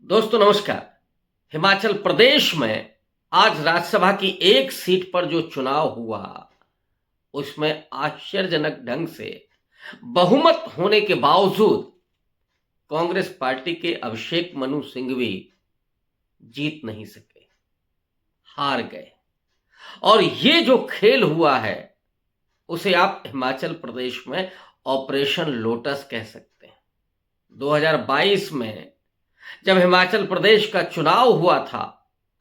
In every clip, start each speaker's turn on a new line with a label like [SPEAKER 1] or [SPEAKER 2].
[SPEAKER 1] दोस्तों नमस्कार। हिमाचल प्रदेश में आज राज्यसभा की एक सीट पर जो चुनाव हुआ उसमें आश्चर्यजनक ढंग से बहुमत होने के बावजूद कांग्रेस पार्टी के अभिषेक मनु सिंघवी जीत नहीं सके, हार गए। और ये जो खेल हुआ है उसे आप हिमाचल प्रदेश में ऑपरेशन लोटस कह सकते हैं। 2022 में जब हिमाचल प्रदेश का चुनाव हुआ था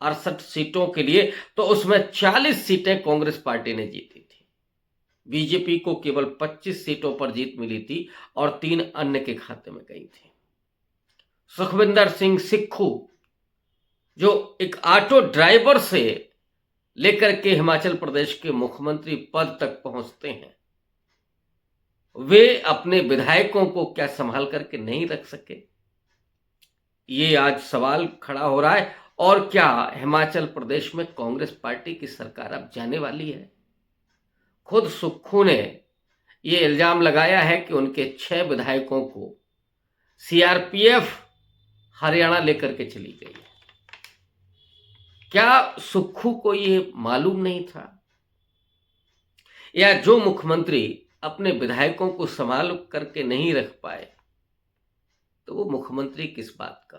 [SPEAKER 1] 68 सीटों के लिए, तो उसमें 40 सीटें कांग्रेस पार्टी ने जीती थी। बीजेपी को केवल 25 सीटों पर जीत मिली थी और 3 अन्य के खाते में गई थी। सुखविंदर सिंह सिक्खू जो एक ऑटो ड्राइवर से लेकर के हिमाचल प्रदेश के मुख्यमंत्री पद तक पहुंचते हैं, वे अपने विधायकों को क्या संभाल करके नहीं रख सके? ये आज सवाल खड़ा हो रहा है। और क्या हिमाचल प्रदेश में कांग्रेस पार्टी की सरकार अब जाने वाली है? खुद सुक्खू ने ये इल्जाम लगाया है कि उनके 6 विधायकों को सीआरपीएफ हरियाणा लेकर के चली गई है। क्या सुक्खू को ये मालूम नहीं था? या जो मुख्यमंत्री अपने विधायकों को संभाल करके नहीं रख पाए तो वो मुख्यमंत्री किस बात का?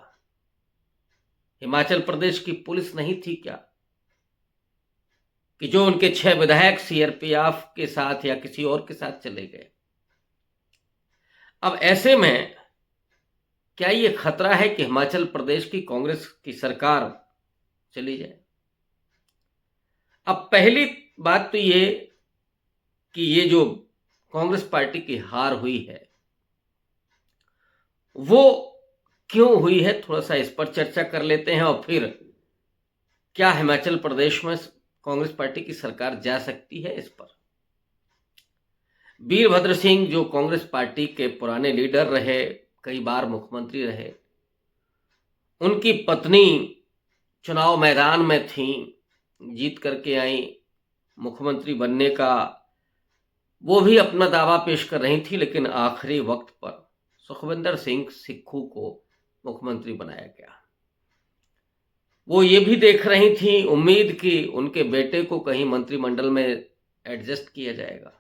[SPEAKER 1] हिमाचल प्रदेश की पुलिस नहीं थी क्या कि जो उनके 6 विधायक सीआरपीएफ के साथ या किसी और के साथ चले गए? अब ऐसे में क्या ये खतरा है कि हिमाचल प्रदेश की कांग्रेस की सरकार चली जाए? अब पहली बात तो ये कि ये जो कांग्रेस पार्टी की हार हुई है वो क्यों हुई है, थोड़ा सा इस पर चर्चा कर लेते हैं। और फिर क्या हिमाचल प्रदेश में कांग्रेस पार्टी की सरकार जा सकती है, इस पर। वीरभद्र सिंह जो कांग्रेस पार्टी के पुराने लीडर रहे, कई बार मुख्यमंत्री रहे, उनकी पत्नी चुनाव मैदान में थी, जीत करके आई, मुख्यमंत्री बनने का वो भी अपना दावा पेश कर रही थी, लेकिन आखिरी वक्त पर सुखविंदर सिंह सिक्खू को मुख्यमंत्री बनाया गया। वो ये भी देख रही थी, उम्मीद की उनके बेटे को कहीं मंत्रिमंडल में एडजस्ट किया जाएगा।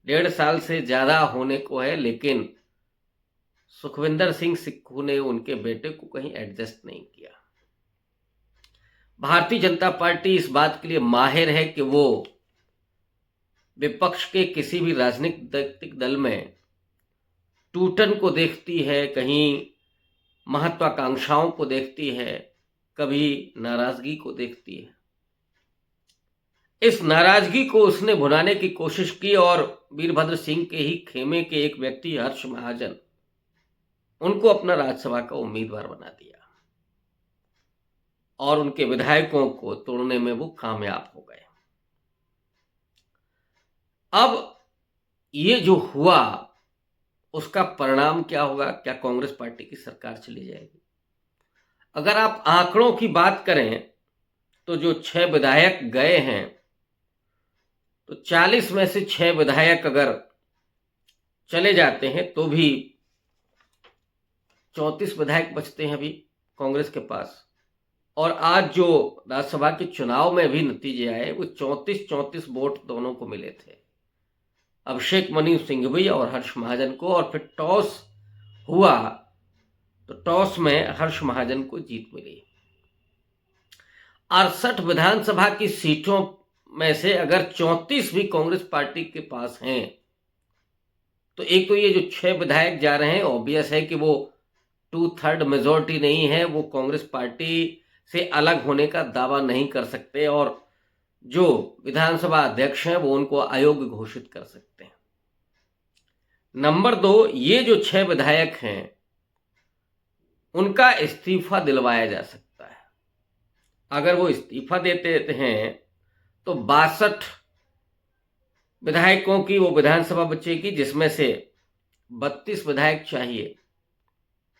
[SPEAKER 1] 1.5 साल से ज्यादा होने को है, लेकिन सुखविंदर सिंह सिक्खू ने उनके बेटे को कहीं एडजस्ट नहीं किया। भारतीय जनता पार्टी इस बात के लिए माहिर है कि वो विपक्ष के किसी भी राजनीतिक दल में टूटन को देखती है, कहीं महत्वाकांक्षाओं को देखती है, कभी नाराजगी को देखती है। इस नाराजगी को उसने भुनाने की कोशिश की और वीरभद्र सिंह के ही खेमे के एक व्यक्ति हर्ष महाजन, उनको अपना राज्यसभा का उम्मीदवार बना दिया और उनके विधायकों को तोड़ने में वो कामयाब हो गए। अब ये जो हुआ उसका परिणाम क्या होगा? क्या कांग्रेस पार्टी की सरकार चली जाएगी? अगर आप आंकड़ों की बात करें तो जो 6 विधायक गए हैं, तो 40 में से 6 विधायक अगर चले जाते हैं तो भी 34 विधायक बचते हैं अभी कांग्रेस के पास। और आज जो राज्यसभा के चुनाव में भी नतीजे आए वो 34-34 वोट दोनों को मिले थे, अभिषेक मनु सिंघवी और हर्ष महाजन को। और फिर टॉस हुआ तो टॉस में हर्ष महाजन को जीत मिली। 68 विधानसभा की सीटों में से अगर 34 भी कांग्रेस पार्टी के पास हैं, तो एक तो ये जो 6 विधायक जा रहे हैं, ऑब्वियस है कि वो 2/3 मेजोरिटी नहीं है, वो कांग्रेस पार्टी से अलग होने का दावा नहीं कर सकते और जो विधानसभा अध्यक्ष हैं वो उनको अयोग्य घोषित कर सकते हैं। नंबर 2, ये जो 6 विधायक हैं उनका इस्तीफा दिलवाया जा सकता है। अगर वो इस्तीफा देते हैं तो 62 विधायकों की वो विधानसभा बचेगी, जिसमें से 32 विधायक चाहिए।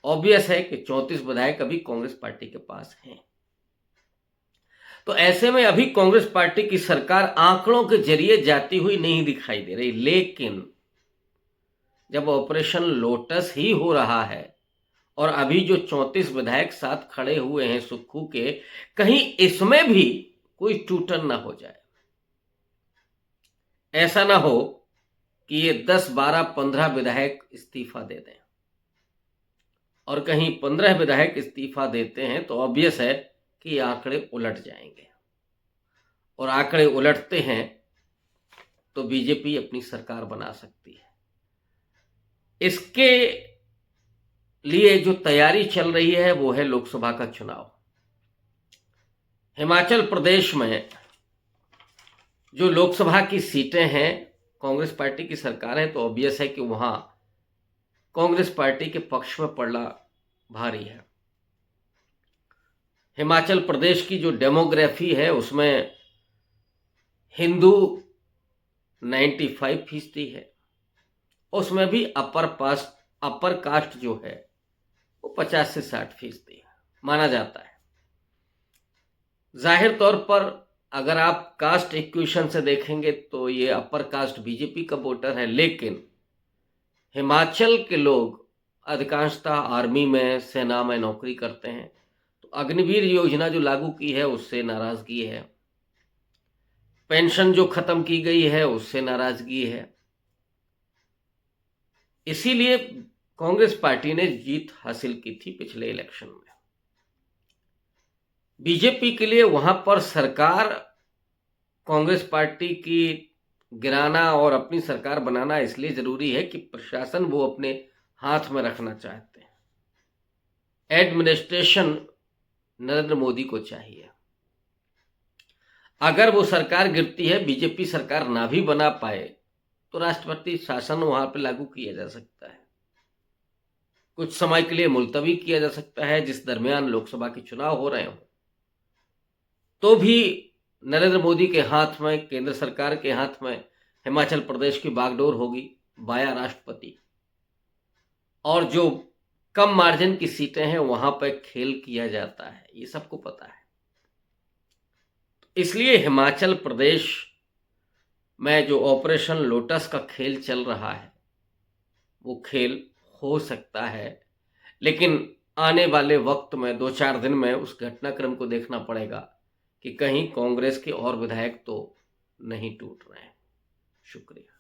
[SPEAKER 1] ऑब्वियस है कि 34 विधायक अभी कांग्रेस पार्टी के पास हैं। तो ऐसे में अभी कांग्रेस पार्टी की सरकार आंकड़ों के जरिए जाती हुई नहीं दिखाई दे रही, लेकिन जब ऑपरेशन लोटस ही हो रहा है और अभी जो 34 विधायक साथ खड़े हुए हैं सुक्खू के, कहीं इसमें भी कोई टूटन ना हो जाए। ऐसा ना हो कि ये 10, 12, 15 विधायक इस्तीफा दे दें, और कहीं 15 विधायक इस्तीफा देते हैं तो ऑब्वियस है कि आंकड़े उलट जाएंगे, और आंकड़े उलटते हैं तो बीजेपी अपनी सरकार बना सकती है। इसके लिए जो तैयारी चल रही है वो है लोकसभा का चुनाव। हिमाचल प्रदेश में जो लोकसभा की सीटें हैं, कांग्रेस पार्टी की सरकार है, तो ऑब्वियस है कि वहां कांग्रेस पार्टी के पक्ष में पड़ना भारी है। हिमाचल प्रदेश की जो डेमोग्राफी है उसमें हिंदू 95% है, उसमें भी अपर कास्ट जो है वो 50 से 60% माना जाता है। जाहिर तौर पर अगर आप कास्ट इक्वेशन से देखेंगे तो ये अपर कास्ट बीजेपी का वोटर है, लेकिन हिमाचल के लोग अधिकांशतः आर्मी में, सेना में नौकरी करते हैं, तो अग्निवीर योजना जो लागू की है उससे नाराजगी है, पेंशन जो खत्म की गई है उससे नाराजगी है। इसीलिए कांग्रेस पार्टी ने जीत हासिल की थी पिछले इलेक्शन में। बीजेपी के लिए वहां पर सरकार, कांग्रेस पार्टी की गिराना और अपनी सरकार बनाना इसलिए जरूरी है कि प्रशासन वो अपने हाथ में रखना चाहते हैं। एडमिनिस्ट्रेशन नरेंद्र मोदी को चाहिए। अगर वो सरकार गिरती है, बीजेपी सरकार ना भी बना पाए, तो राष्ट्रपति शासन वहां पर लागू किया जा सकता है, कुछ समय के लिए मुलतवी किया जा सकता है, जिस दरमियान लोकसभा के चुनाव हो रहे हों। तो भी नरेंद्र मोदी के हाथ में, केंद्र सरकार के हाथ में हिमाचल प्रदेश की बागडोर होगी बाया राष्ट्रपति, और जो कम मार्जिन की सीटें हैं वहां पर खेल किया जाता है, ये सबको पता है। इसलिए हिमाचल प्रदेश में जो ऑपरेशन लोटस का खेल चल रहा है वो खेल हो सकता है, लेकिन आने वाले वक्त में 2-4 दिन में उस घटनाक्रम को देखना पड़ेगा कि कहीं कांग्रेस के और विधायक तो नहीं टूट रहे हैं। शुक्रिया।